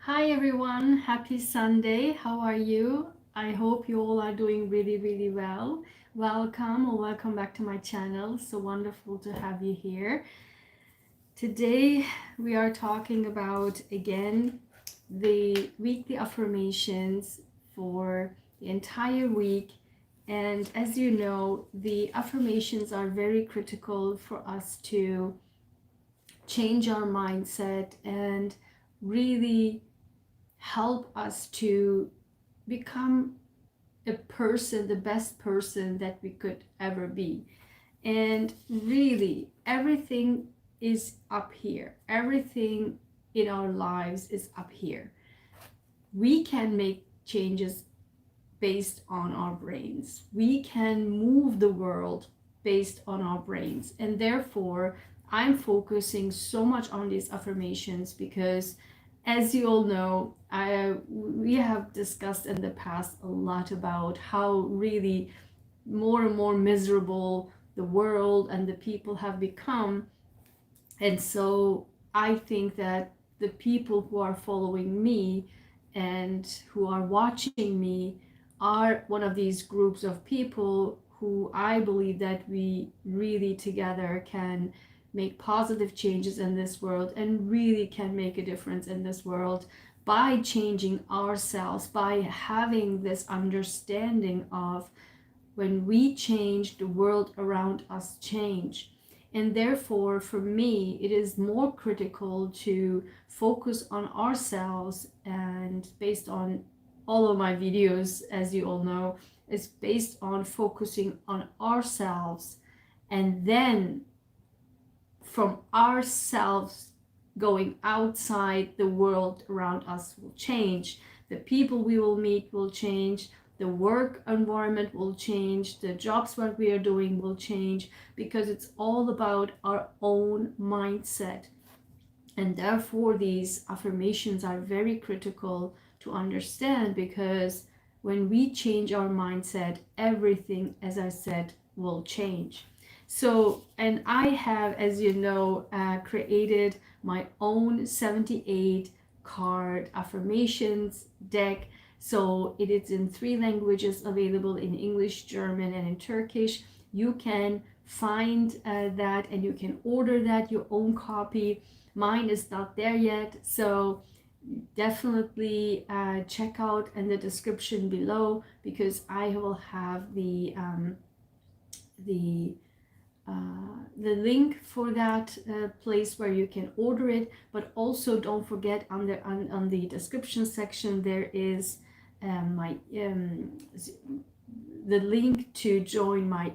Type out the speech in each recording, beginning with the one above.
Hi everyone, happy Sunday. How are you? I hope you all are doing really well. Welcome or welcome back to my channel. So wonderful to have you here. Today we are talking about again the weekly affirmations for the entire week. And as you know, the affirmations are very critical for us to change our mindset and really help us to become a person, the best person that we could ever be. And really, everything is up here. Everything in our lives is up here. We can make changes based on our brains. We can move the world based on our brains. And therefore, I'm focusing so much on these affirmations because, as you all know, we have discussed in the past a lot about how really more and more miserable the world and the people have become. And so I think that the people who are following me and who are watching me are one of these groups of people who I believe that we really together can make positive changes in this world and really can make a difference in this world by changing ourselves, by having this understanding of when we change, the world around us change. And therefore, for me, it is more critical to focus on ourselves. And based on all of my videos, as you all know, is based on focusing on ourselves. And then from ourselves going outside, the world around us will change. The people we will meet will change. The work environment will change. The jobs what we are doing will change, because it's all about our own mindset. And therefore, these affirmations are very critical to understand, because when we change our mindset, everything, as I said, will change. So, and I have, as you know, created my own 78 card affirmations deck. So it is in 3 languages, available in English, German, and in Turkish. You can find that, and you can order that, your own copy. Mine is not there yet, so definitely check out in the description below, because I will have the the link for that place where you can order it. But also don't forget, on the description section there is my the link to join my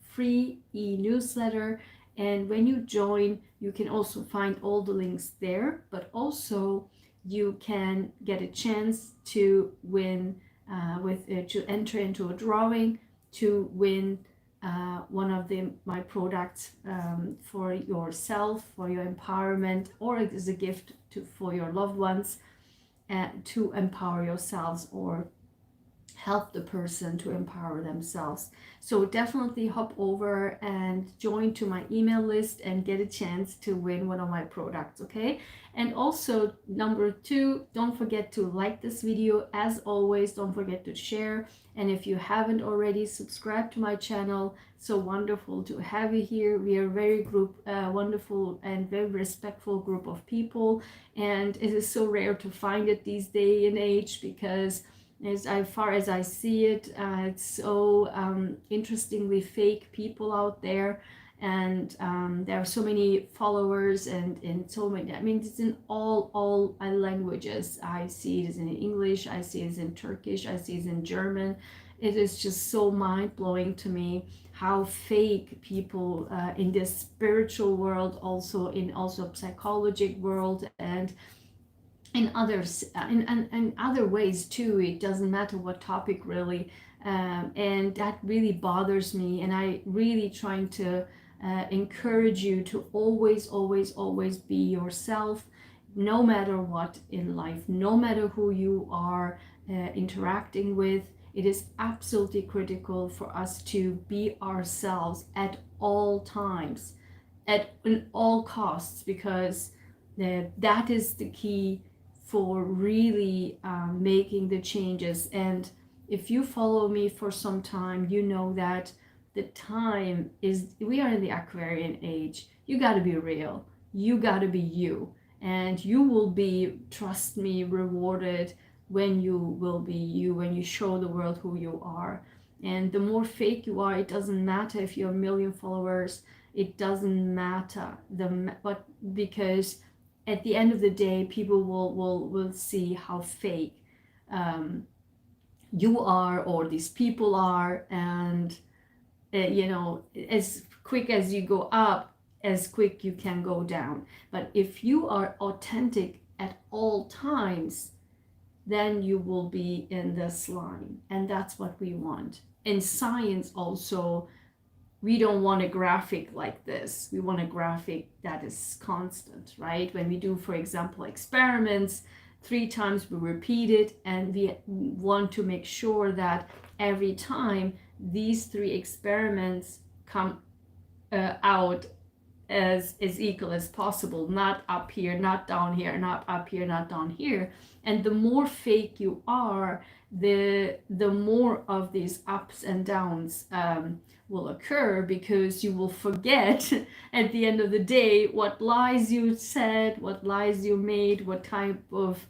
free e-newsletter. And when you join, you can also find all the links there, but also you can get a chance to win to enter into a drawing to win one of my products for yourself, for your empowerment, or it is a gift for your loved ones, to empower yourselves or help the person to empower themselves. So definitely hop over and join to my email list and get a chance to win one of my products, okay? And also, number 2, don't forget to like this video. As always, don't forget to share. And if you haven't already, subscribe to my channel. So wonderful to have you here. We are a very wonderful and very respectful group of people, and it is so rare to find it these day and age, because as far as I see it, it's so interestingly fake people out there. And there are so many followers, and so many, I mean, it's in all languages. I see it is in English, I see it in Turkish, I see it in German. It is just so mind-blowing to me how fake people in this spiritual world, also in psychological world, and in others, in other ways too. It doesn't matter what topic, really. And that really bothers me, and I really trying to encourage you to always be yourself, no matter what in life, no matter who you are interacting with. It is absolutely critical for us to be ourselves at all times, in all costs, because that is the key for really making the changes. And if you follow me for some time, you know that the time is, we are in the Aquarian age. You got to be real. You got to be you. And you will be, trust me, rewarded when you will be you, when you show the world who you are. And the more fake you are, it doesn't matter if you have 1 million followers. It doesn't matter but because at the end of the day, people will see how fake you are, or these people are. And as quick as you go up, as quick you can go down. But if you are authentic at all times, then you will be in this line, and that's what we want. In science also, we don't want a graphic like this. We want a graphic that is constant, right? When we do, for example, experiments, 3 times we repeat it, and we want to make sure that every time these 3 experiments come out as equal as possible, not up here, not down here, not up here, not down here. And the more fake you are, the more of these ups and downs will occur, because you will forget at the end of the day what lies you said, what lies you made, what type of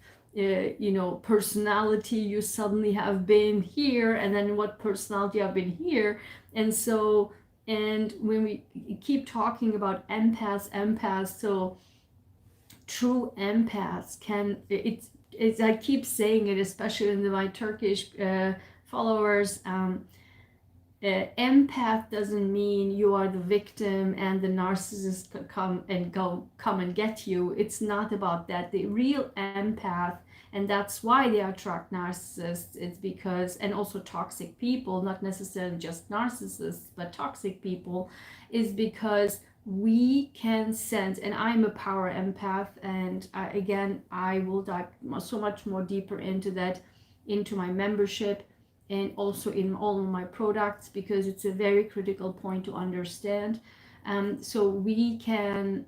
personality you suddenly have been here, and then what personality you have been here. And so, and when we keep talking about empaths, so true empaths can, it's I keep saying it, especially in my Turkish followers, empath doesn't mean you are the victim and the narcissist come and get you. It's not about that. The real empath, and that's why they attract narcissists, it's because, and also toxic people, not necessarily just narcissists, but toxic people, is because we can sense. And I'm a power empath, and I will dive so much more deeper into that, into my membership, and also in all of my products, because it's a very critical point to understand. So we can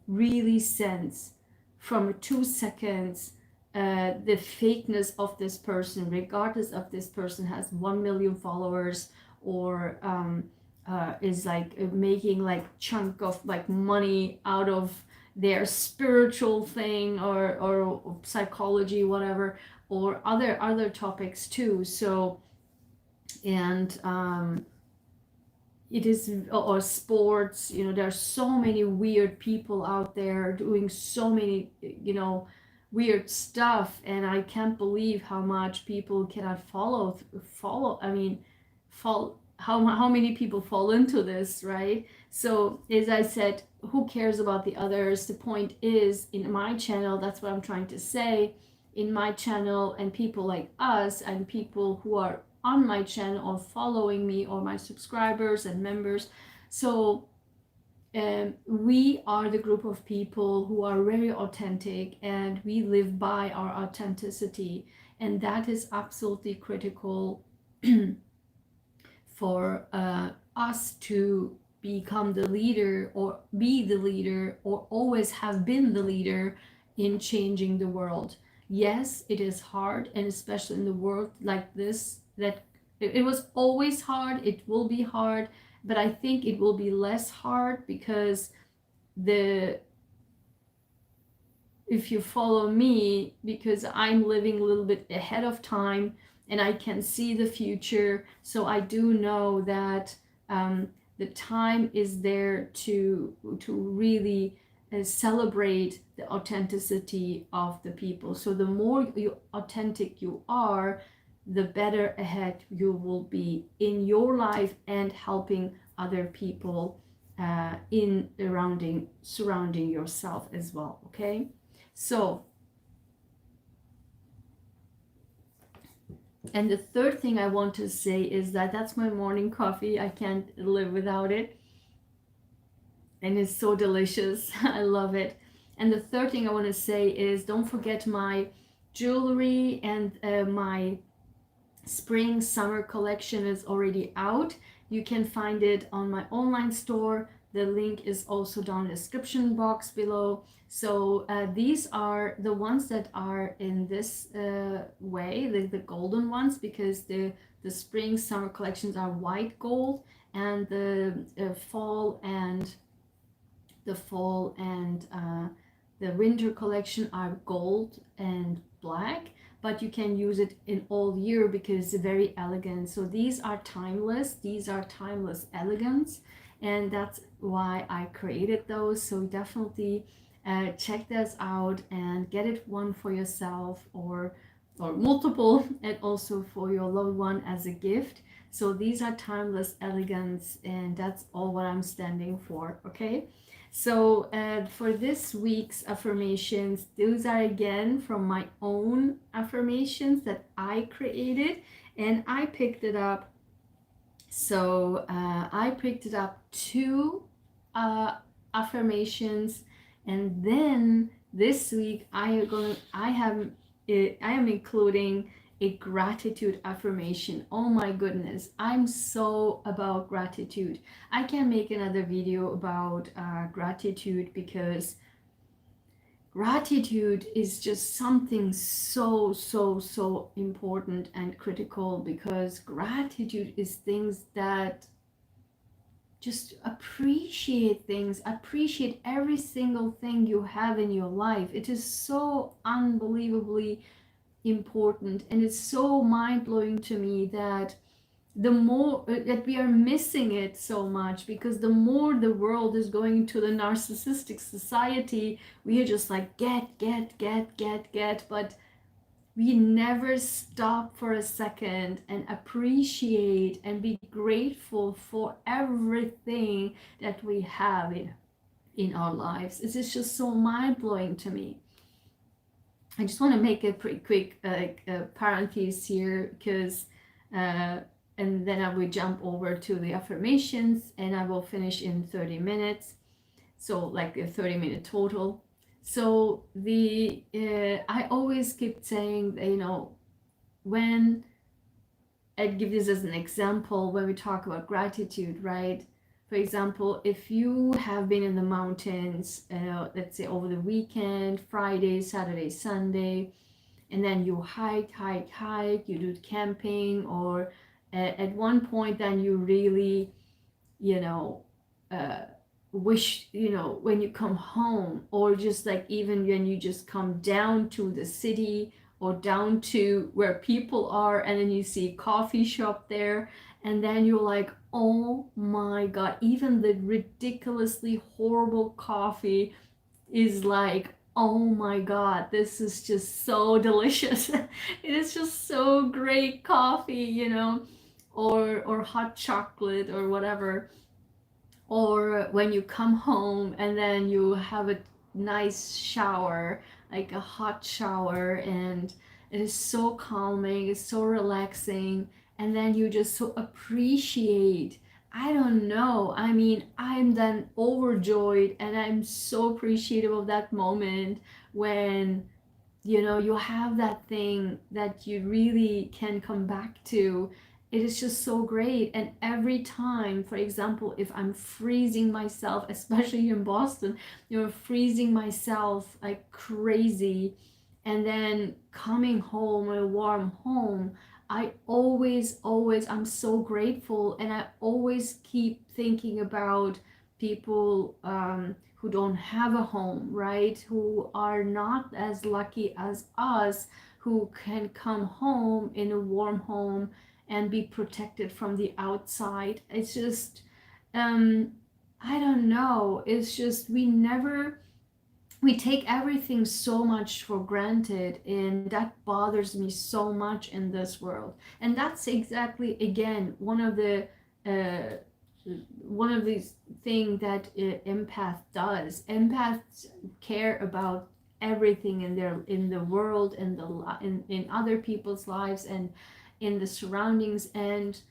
really sense from 2 seconds the fakeness of this person, regardless of this person has 1 million followers, or is like making like chunk of like money out of their spiritual thing, or psychology, whatever, or other topics too. So, and it is, or sports, there are so many weird people out there doing so many weird stuff, and I can't believe how much people cannot follow. I mean, how many people fall into this, right? So as I said, who cares about the others? The point is, in my channel, that's what I'm trying to say, in my channel, and people like us, and people who are on my channel or following me, or my subscribers and members. So we are the group of people who are very authentic, and we live by our authenticity, and that is absolutely critical for us to become the leader, or be the leader, or always have been the leader in changing the world. Yes, it is hard, and especially in the world like this, that it was always hard, it will be hard, but I think it will be less hard, because if you follow me, because I'm living a little bit ahead of time, and I can see the future, so I do know that the time is there to really celebrate the authenticity of the people. So the more authentic you are, the better ahead you will be in your life, and helping other people surrounding yourself as well. Okay, so, and the third thing I want to say is that that's my morning coffee. I can't live without it, and it's so delicious. I love it. And the third thing I want to say is, don't forget my jewelry, and my spring summer collection is already out. You can find it on my online store. The link is also down in the description box below. So these are the ones that are in this way, the golden ones, because the spring summer collections are white gold, and the fall and the winter collection are gold and black, but you can use it in all year because it's very elegant. So these are timeless elegance, and that's why I created those. So definitely check this out and get it one for yourself or multiple, and also for your loved one as a gift. So these are timeless elegance, and that's all what I'm standing for. Okay. So for this week's affirmations, those are again from my own affirmations that I created, and I picked it up. So I picked it up two affirmations, and then this week I am including a gratitude affirmation. Oh my goodness, I'm so about gratitude. I can make another video about gratitude, because gratitude is just something so important and critical, because gratitude is things that just appreciate every single thing you have in your life. It is so unbelievably important, and it's so mind-blowing to me that the more that we are missing it so much, because the more the world is going to the narcissistic society, we are just like get, but we never stop for a second and appreciate and be grateful for everything that we have in our lives. It is just so mind-blowing to me. I just want to make a pretty quick parenthesis here, because and then I will jump over to the affirmations, and I will finish in 30 minutes. So like a 30-minute total. So I always keep saying that, when I give this as an example, when we talk about gratitude, right? For example, if you have been in the mountains, let's say over the weekend, Friday, Saturday, Sunday, and then you hike, you do camping, or at one point then you really, uh, wish, when you come home, or just like even when you just come down to the city or down to where people are, and then you see a coffee shop there, and then you're like, oh my god, even the ridiculously horrible coffee is like, oh my god, this is just so delicious. It is just so great coffee, or hot chocolate or whatever. Or when you come home and then you have a nice shower, like a hot shower, and it is so calming, it's so relaxing, and then you just so appreciate. I don't know, I mean, I'm then overjoyed, and I'm so appreciative of that moment when you have that thing that you really can come back to. It is just so great. And every time, for example, if I'm freezing myself, especially in Boston, freezing myself like crazy, and then coming home, a warm home, I always, I'm so grateful, and I always keep thinking about people who don't have a home, right? Who are not as lucky as us, who can come home in a warm home and be protected from the outside. It's just, I don't know. It's just we take everything so much for granted, and that bothers me so much in this world. And that's exactly, again, uh, one of these things that empath does. Empaths care about everything in the world, and in other people's lives, and in the surroundings, and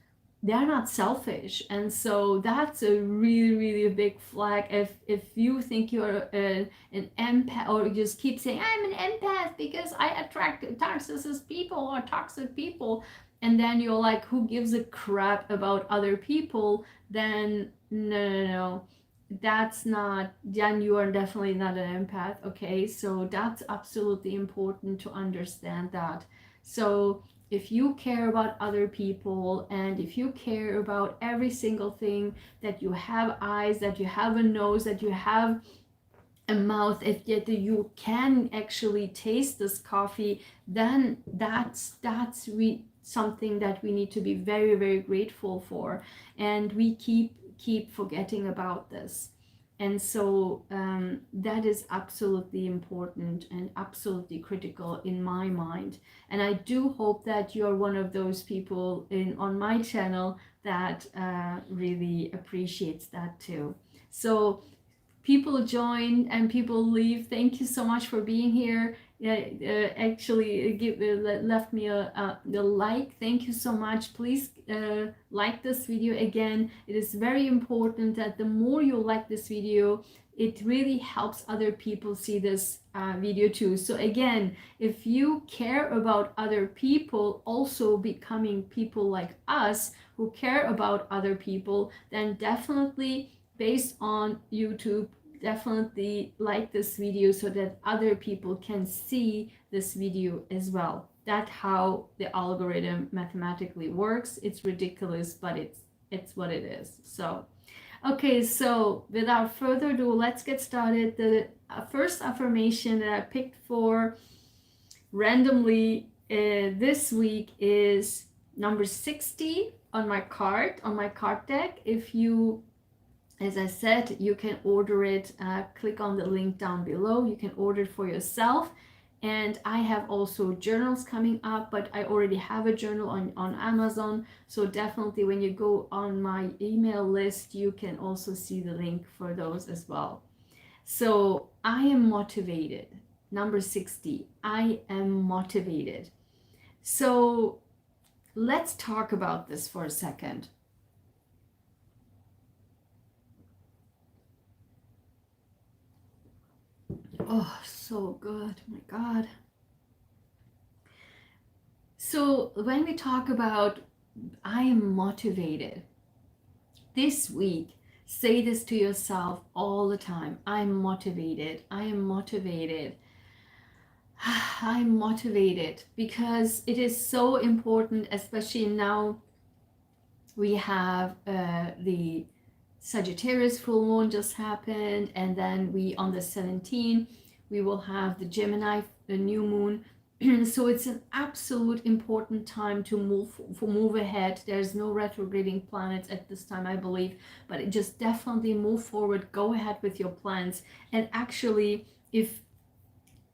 they're not selfish. And so that's a really a big flag. If you think you're an empath, or just keep saying I'm an empath because I attract toxic people, and then you're like, who gives a crap about other people? Then no. that's not, then you are definitely not an empath. Okay, so that's absolutely important to understand that. So if you care about other people, and if you care about every single thing, that you have eyes, that you have a nose, that you have a mouth, if yet you can actually taste this coffee, then something that we need to be very, very grateful for. And we keep forgetting about this. And so that is absolutely important and absolutely critical in my mind. And I do hope that you're one of those people in on my channel that really appreciates that too. So people join and people leave. Thank you so much for being here. Actually, left me a like. Thank you so much. Please like this video again. It is very important that the more you like this video, it really helps other people see this video too. So again, if you care about other people also becoming people like us who care about other people, then definitely, based on YouTube, definitely like this video so that other people can see this video as well. That's how the algorithm mathematically works. It's ridiculous, but it's what it is. So okay, so without further ado, let's get started. The first affirmation that I picked for randomly this week is number 60 on my card deck. If you, as I said, you can order it. Click on the link down below. You can order it for yourself. And I have also journals coming up, but I already have a journal on Amazon. So definitely when you go on my email list, you can also see the link for those as well. So I am motivated. Number 60, I am motivated. So let's talk about this for a second. Oh, so good. My God. So when we talk about I am motivated, this week, say this to yourself all the time. I'm motivated. I am motivated. I'm motivated, because it is so important, especially now we have the Sagittarius full moon just happened, and then we on the 17th we will have the Gemini, the new moon. So it's an absolute important time to move ahead. There's no retrograding planets at this time, I believe, but it just definitely move forward. Go ahead with your plans, and actually, if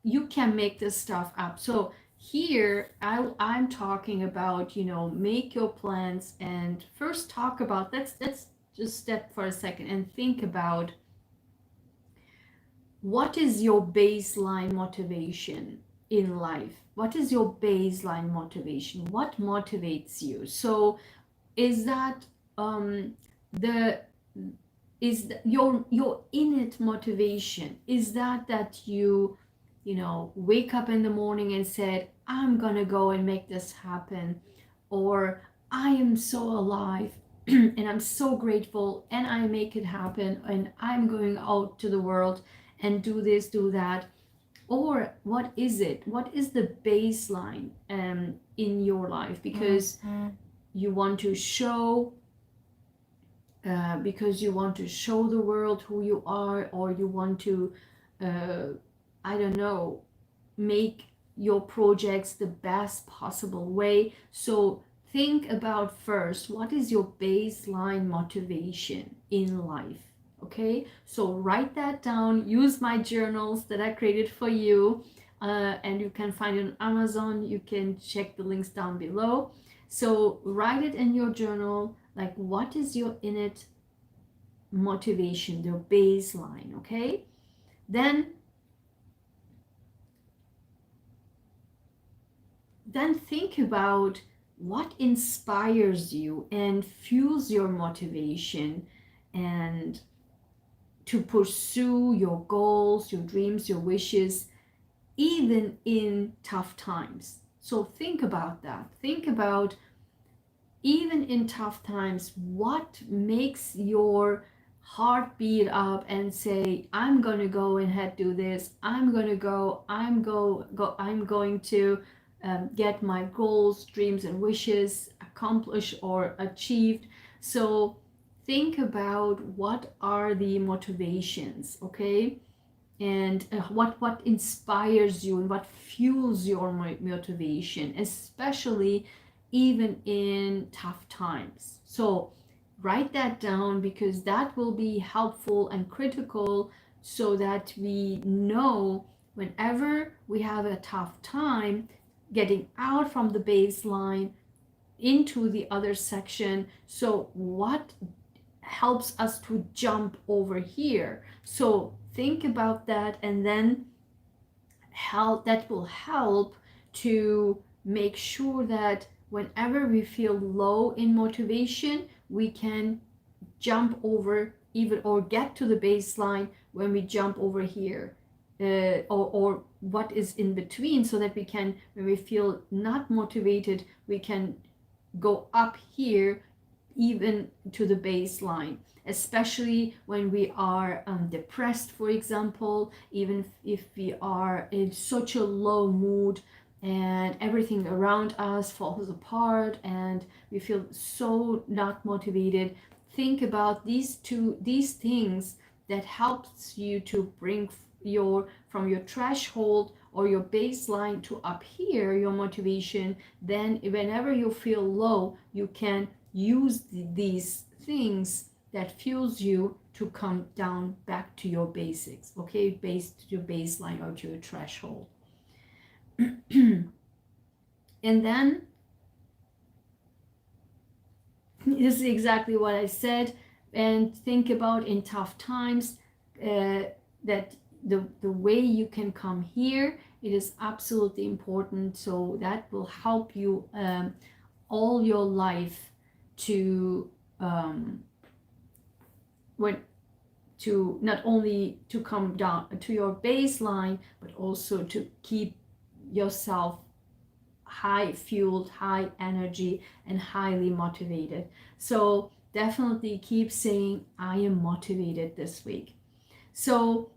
you can make this stuff up. So here I'm talking about, make your plans, and first talk about, let's just step for a second and think about what is your baseline motivation in life. What is your baseline motivation? What motivates you? So is that the is your innate motivation? Is that you wake up in the morning and said, I'm gonna go and make this happen, or I am so alive and I'm so grateful and I make it happen and I'm going out to the world and do this, do that? Or what is it? What is the baseline in your life? Because you want to show the world who you are, or you want to I don't know, make your projects the best possible way. So think about first, what is your baseline motivation in life? Okay, so write that down. Use my journals that I created for you, and you can find it on Amazon. You can check the links down below. So write it in your journal, like what is your innate motivation, the baseline. Okay, then think about what inspires you and fuels your motivation, and to pursue your goals, your dreams, your wishes, even in tough times. So think about that. Think about, even in tough times, what makes your heartbeat up and say, I'm going to go ahead, do this, I'm going to go, I'm going to get my goals, dreams and wishes accomplished or achieved. So think about what are the motivations, okay, and what inspires you and what fuels your motivation, especially even in tough times. So write that down, because that will be helpful and critical, so that we know whenever we have a tough time getting out from the baseline into the other section. So what helps us to jump over here? So think about that, and then that will help to make sure that whenever we feel low in motivation, we can jump over even, or get to the baseline when we jump over here, or what is in between, so that we can, when we feel not motivated, we can go up here even to the baseline, especially when we are depressed, for example, even if we are in such a low mood and everything around us falls apart and we feel so not motivated. Think about these things that helps you to bring your from your threshold or your baseline to up here, your motivation. Then whenever you feel low, you can use these things that fuels you to come down back to your basics, okay, base to your baseline or to your threshold. And then this is exactly what I said. And think about in tough times, that the way you can come here, it is absolutely important. So that will help you all your life to when to not only to come down to your baseline, but also to keep yourself high fueled, high energy, and highly motivated. So definitely keep saying, I am motivated this week. So,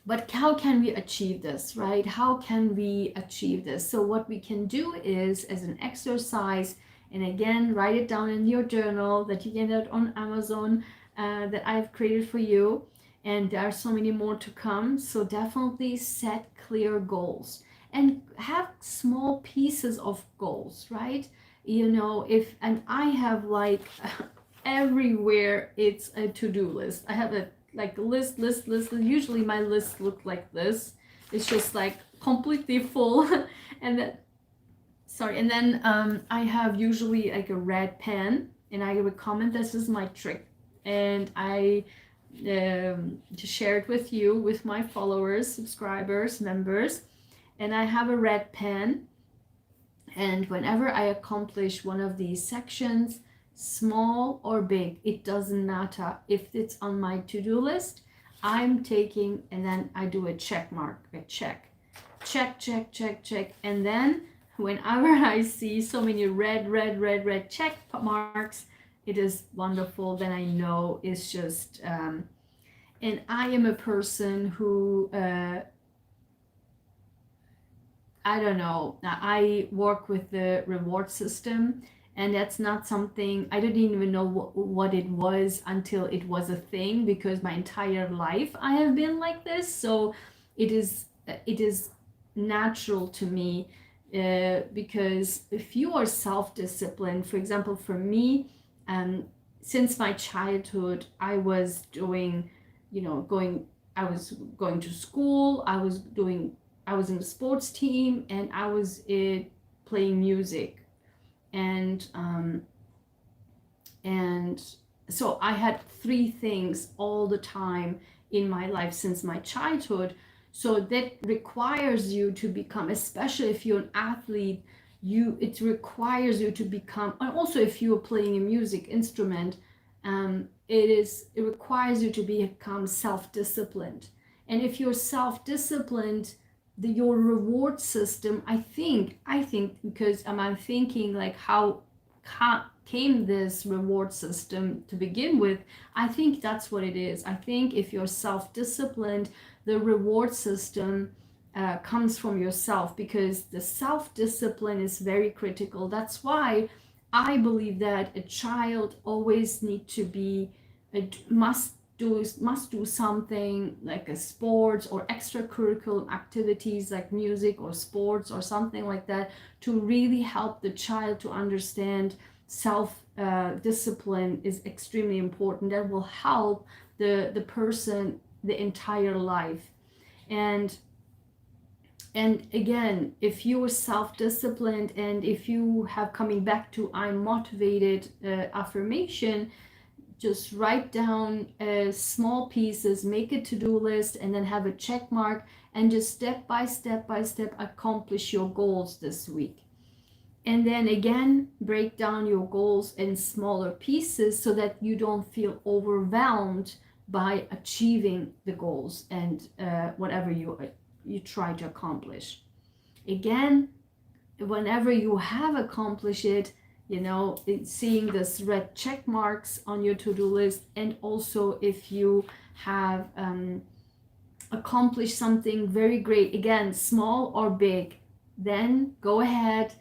but how can we achieve this, right? How can we achieve this? So what we can do is, as an exercise, and again, write it down in your journal that you get it on Amazon, that I've created for you. And there are so many more to come. So definitely set clear goals and have small pieces of goals, right? You know, and I have like everywhere it's a to-do list. I have a like list. Usually my lists look like this. It's just like completely full. And then and then I have usually like a red pen, and I recommend, this is my trick, and I to share it with you, with my followers, subscribers, members. And I have a red pen, and whenever I accomplish one of these sections, small or big, it doesn't matter. If it's on my to-do list, I'm taking, and then I do a check mark, a check, and then whenever I see so many red check marks, it is wonderful. Then I know it's just and I am a person who I don't know. I work with the reward system, and that's not something I didn't even know what it was until it was a thing, because my entire life I have been like this. So it is natural to me, because if you are self-disciplined, for example, for me, since my childhood, I was doing, I was going to school, I was in the sports team, and I was playing music, and and so I had three things all the time in my life since my childhood. So that requires you to become, especially if you're an athlete, it requires you to become, and also if you're playing a music instrument, it requires you to become self-disciplined. And if you're self-disciplined, your reward system, I think because I'm thinking like how came this reward system to begin with. I think that's what it is. I think if you're self-disciplined, the reward system comes from yourself, because the self-discipline is very critical. That's why I believe that a child always need to be must do something like a sports or extracurricular activities like music or sports or something like that, to really help the child to understand self discipline is extremely important. That will help the person the entire life. And again, if you are self-disciplined, and if you have coming back to I'm motivated affirmation, just write down small pieces, make a to-do list, and then have a check mark, and just step by step accomplish your goals this week. And then again, break down your goals in smaller pieces so that you don't feel overwhelmed by achieving the goals and whatever you try to accomplish. Again, whenever you have accomplished it, seeing this red check marks on your to-do list, and also if you have accomplished something very great, again, small or big, then go ahead.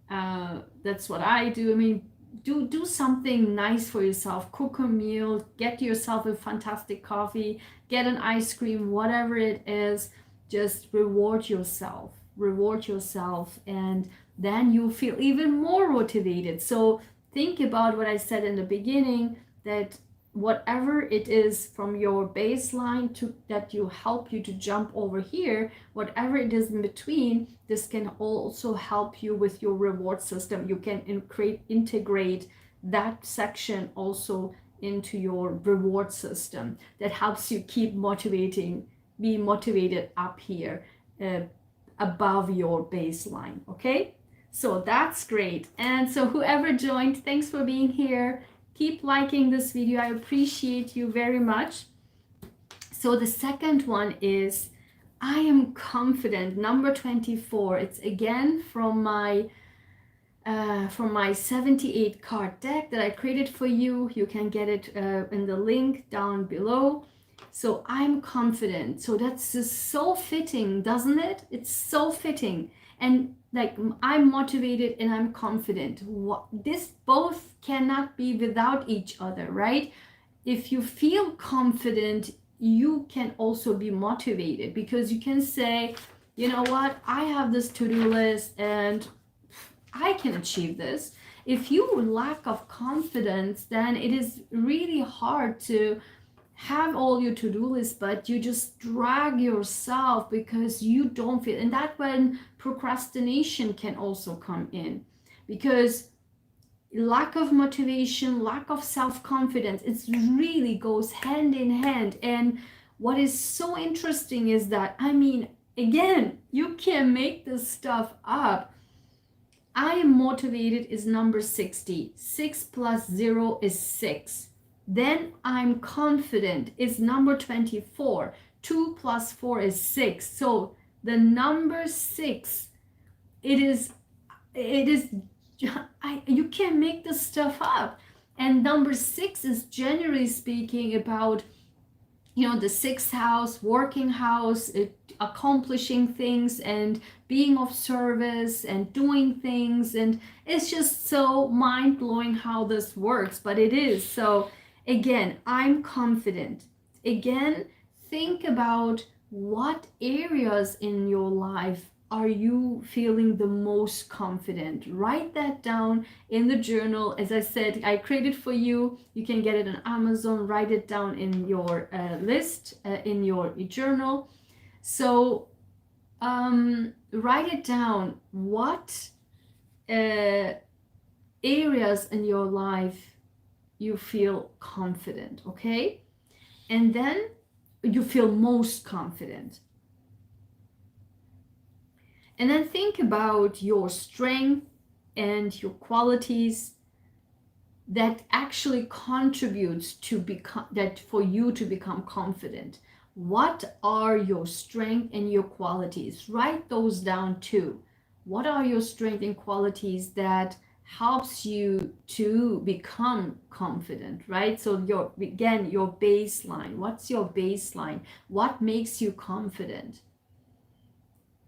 That's what I do. I mean, do something nice for yourself. Cook a meal, get yourself a fantastic coffee, get an ice cream, whatever it is. Just reward yourself, and then you feel even more motivated. So think about what I said in the beginning, that whatever it is from your baseline to that you help you to jump over here, whatever it is in between, this can also help you with your reward system. You can integrate that section also into your reward system. That helps you keep be motivated up here above your baseline. Okay, so that's great. And so whoever joined, thanks for being here. Keep liking this video. I appreciate you very much. So the second one is I am confident, number 24. It's again from my 78 card deck that I created for you. You can get it in the link down below. So I'm confident. So that's just so fitting, doesn't it? It's so fitting. And like, I'm motivated and I'm confident. This both cannot be without each other, right? If you feel confident, you can also be motivated, because you can say, you know what, I have this to-do list and I can achieve this. If you lack of confidence, then it is really hard to have all your to-do list, but you just drag yourself because you don't feel. And that's when procrastination can also come in, because lack of motivation, lack of self-confidence, it really goes hand in hand. And what is so interesting is that, I mean, again, you can make this stuff up. I am motivated is number 60. 6 plus 0 is 6. Then I'm confident is number 24. 2 plus 4 is 6. So the number 6, you can't make this stuff up. And number 6 is generally speaking about, the sixth house, working house, accomplishing things and being of service and doing things. And it's just so mind-blowing how this works, but it is. So again, I'm confident. Again, think about what areas in your life are you feeling the most confident. Write that down in the journal. As I said, I created for you. You can get it on Amazon. Write it down in your list, in your journal. So write it down. What areas in your life you feel confident, okay? And then you feel most confident. And then think about your strength and your qualities that actually contributes to for you to become confident. What are your strengths and your qualities? Write those down too. What are your strengths and qualities that helps you to become confident, right? So your, again, your baseline, what's your baseline? What makes you confident?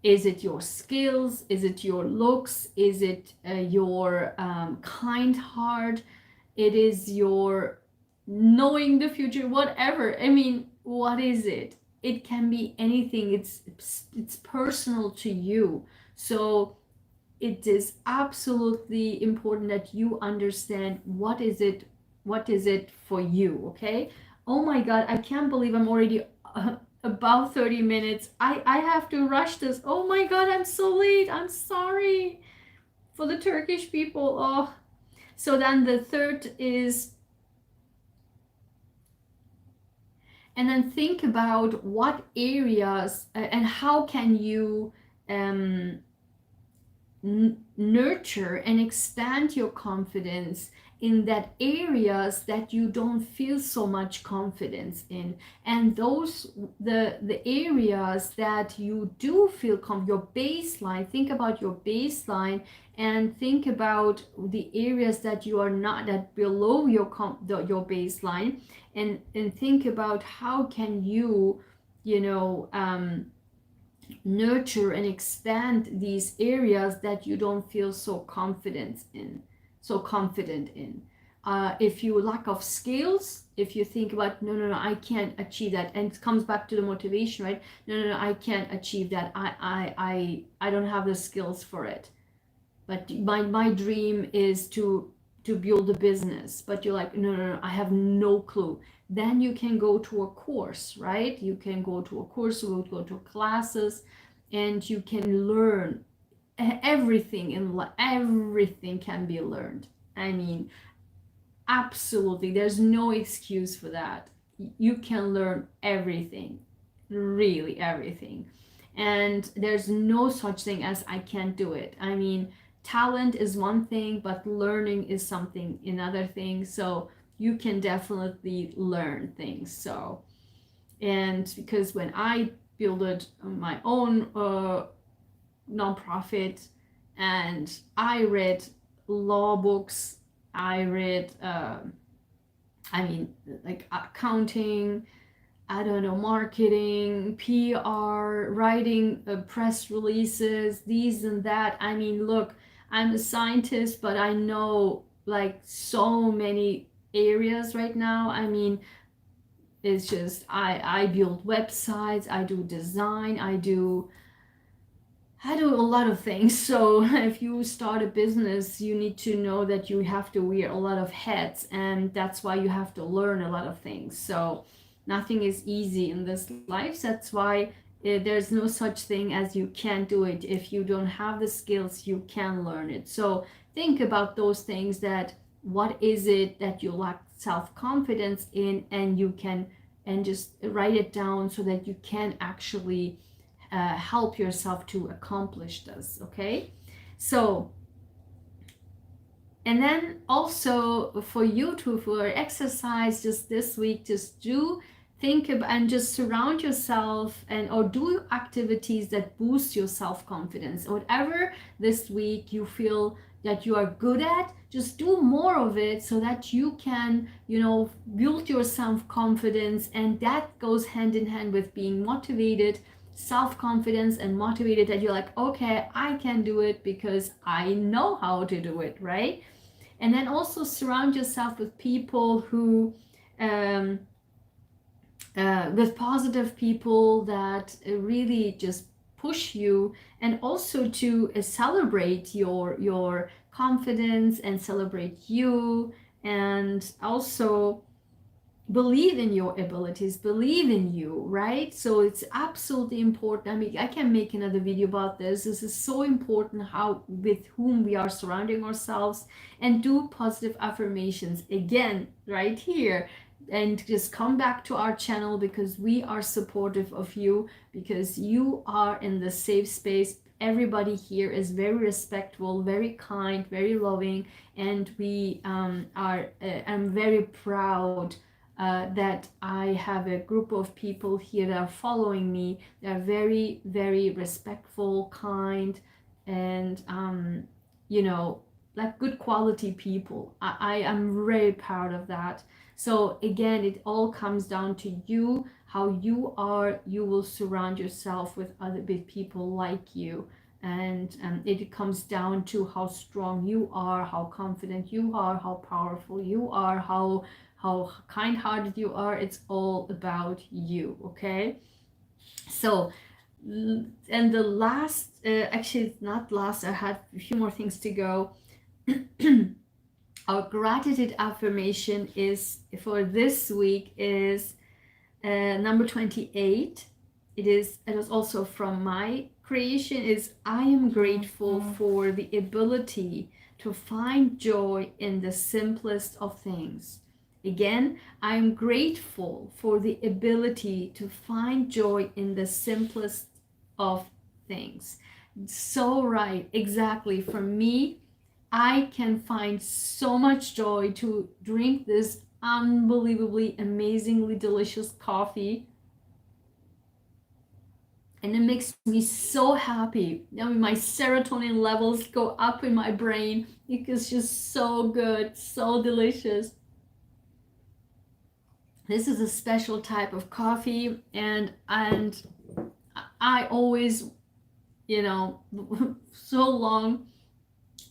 Is it your skills? Is it your looks? Is it your kind heart? It is your knowing the future, whatever. I mean, what is it? It can be anything. It's personal to you. So it is absolutely important that you understand what is it for you. Okay. Oh my god, I can't believe I'm already about 30 minutes. I have to rush this. Oh my god, I'm so late. I'm sorry for the Turkish people. Oh, so then the third is, and then think about what areas and how can you um, nurture and expand your confidence in that areas that you don't feel so much confidence in, and those, the areas that you do feel your baseline. Think about your baseline and think about the areas that you are not, that below your your baseline, and think about how can you, you know, nurture and expand these areas that you don't feel so confident in. If you lack of skills, if you think about, no, no, no, I can't achieve that, and it comes back to the motivation, right? No, no, no, I can't achieve that. I don't have the skills for it. But my dream is to build a business. But you're like, no, no, no, I have no clue. Then you can go to a course, right? You can go to a course, you go to classes, and you can learn everything in life. Everything can be learned. I mean, absolutely, there's no excuse for that. You can learn everything, really everything. And there's no such thing as I can't do it. I mean, talent is one thing, but learning is something, another thing. So you can definitely learn things. So, and because when I built my own nonprofit, and I read law books, I read I mean, like accounting, I don't know, marketing, PR, writing press releases, these and that. I mean, look, I'm a scientist, but I know like so many areas right now. I mean, it's just I build websites, I do design, I do a lot of things. So if you start a business, you need to know that you have to wear a lot of hats, and that's why you have to learn a lot of things. So nothing is easy in this life. That's why there's no such thing as you can't do it. If you don't have the skills, you can learn it. So think about those things, that what is it that you lack self-confidence in, and you can, and just write it down so that you can actually help yourself to accomplish this. Okay, so, and then also for you to, for exercise, just this week, just do think about and just surround yourself, and or do activities that boost your self-confidence. Whatever this week you feel that you are good at, just do more of it, so that you can, you know, build your self-confidence. And that goes hand in hand with being motivated, self-confidence and motivated, that you're like, okay, I can do it because I know how to do it, right? And then also surround yourself with people who um, with positive people that really just push you, and also to celebrate your confidence and celebrate you, and also believe in your abilities, believe in you, right? So it's absolutely important. I mean, I can make another video about this. This is so important, how, with whom we are surrounding ourselves, and do positive affirmations again right here, and just come back to our channel, because we are supportive of you, because you are in the safe space. Everybody here is very respectful, very kind, very loving, and we are I'm very proud that I have a group of people here that are following me. They're very, very respectful, kind, and you know, like good quality people. I am very proud of that. So again, it all comes down to you, how you are. You will surround yourself with other big people like you, and it comes down to how strong you are, how confident you are, how powerful you are, how kind-hearted you are. It's all about you. Okay, so and the last, actually not last, I had a few more things to go. Our gratitude affirmation is for this week is number 28. It is also from my creation. Is I am grateful for the ability to find joy in the simplest of things. Again, I am grateful for the ability to find joy in the simplest of things. So right, exactly. For me, I can find so much joy to drink this unbelievably, amazingly delicious coffee. And it makes me so happy. My serotonin levels go up in my brain. It's just so good, so delicious. This is a special type of coffee, and I always, so long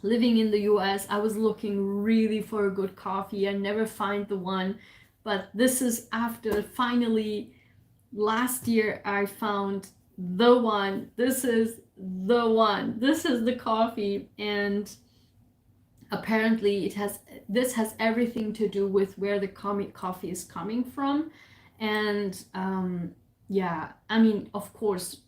living in the US, I was looking really for a good coffee. I never find the one, but this is after finally last year I found the one. This is the one. This is the coffee, and apparently this has everything to do with where the coffee is coming from. And yeah, I mean, of course,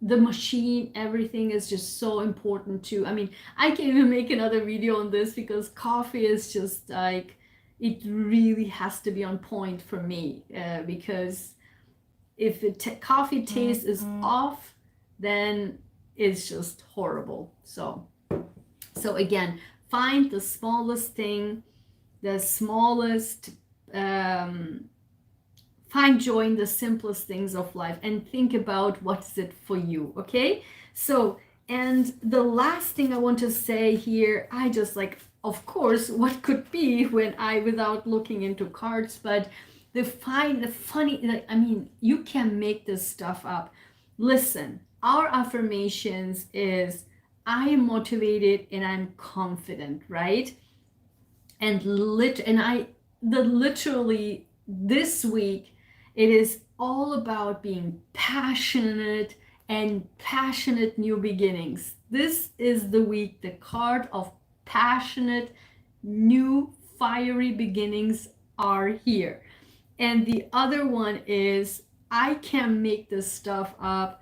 the machine, everything is just so important too. I mean, I can even make another video on this, because coffee is just like, it really has to be on point for me, because if the coffee taste is off, then it's just horrible. So again, find the smallest thing, the smallest find joy in the simplest things of life, and think about what's it for you. Okay, so, and the last thing I want to say here, I just like, of course, what could be when I, without looking into cards, but the funny, like, I mean, you can make this stuff up. Listen, our affirmations is I am motivated and I'm confident, right? And literally this week, it is all about being passionate and passionate new beginnings. This is the week, the card of passionate new fiery beginnings are here. And the other one is I can make this stuff up.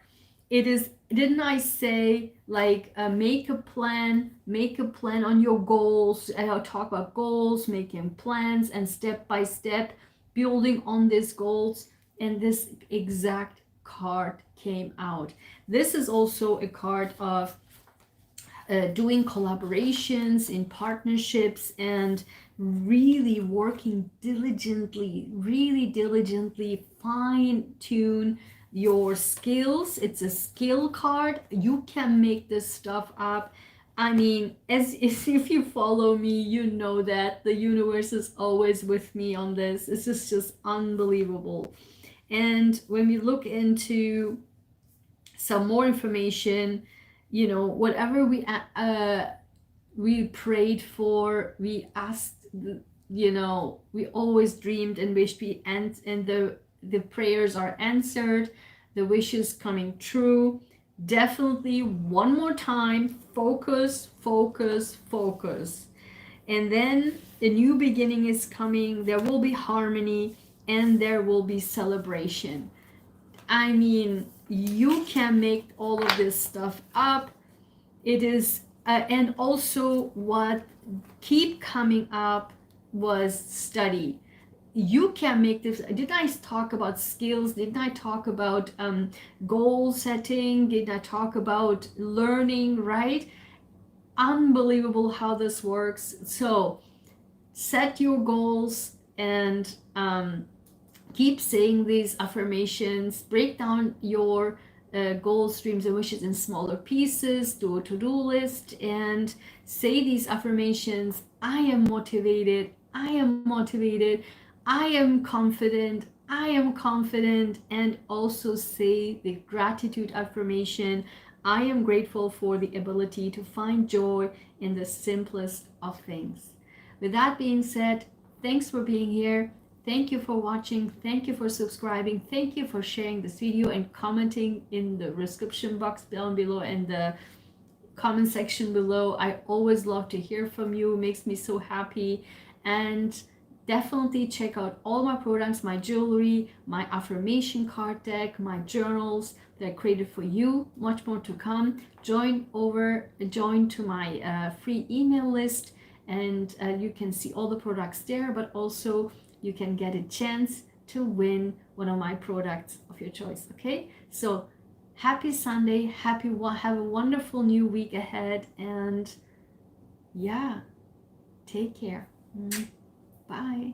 It is, didn't I say, like, make a plan on your goals, and I'll talk about goals, making plans, and step by step building on these goals. And this exact card came out. This is also a card of doing collaborations in partnerships, and really working really diligently fine tune your skills. It's a skill card. You can make this stuff up. I mean, as if you follow me, you know that the universe is always with me on this. It's just unbelievable. And when we look into some more information, whatever we prayed for, we asked, we always dreamed and wished, and the prayers are answered, the wishes coming true. Definitely one more time, focus, focus, focus. And then the new beginning is coming. There will be harmony, and there will be celebration. I mean, you can make all of this stuff up. It is, and also what keep coming up was study. You can make this. Didn't I talk about skills? Didn't I talk about goal setting? Didn't I talk about learning, right? Unbelievable how this works. So set your goals, and keep saying these affirmations. Break down your goals, dreams, and wishes in smaller pieces, do a to-do list, and say these affirmations. I am motivated, I am motivated, I am confident, I am confident, and also say the gratitude affirmation. I am grateful for the ability to find joy in the simplest of things. With that being said, thanks for being here. Thank you for watching. Thank you for subscribing. Thank you for sharing this video and commenting in the description box down below and the comment section below. I always love to hear from you. It makes me so happy. And definitely check out all my products, my jewelry, my affirmation card deck, my journals that I created for you. Much more to come. Join to my free email list, and you can see all the products there, but also you can get a chance to win one of my products of your choice. Okay, so happy Sunday, have a wonderful new week ahead, and yeah, take care. Bye.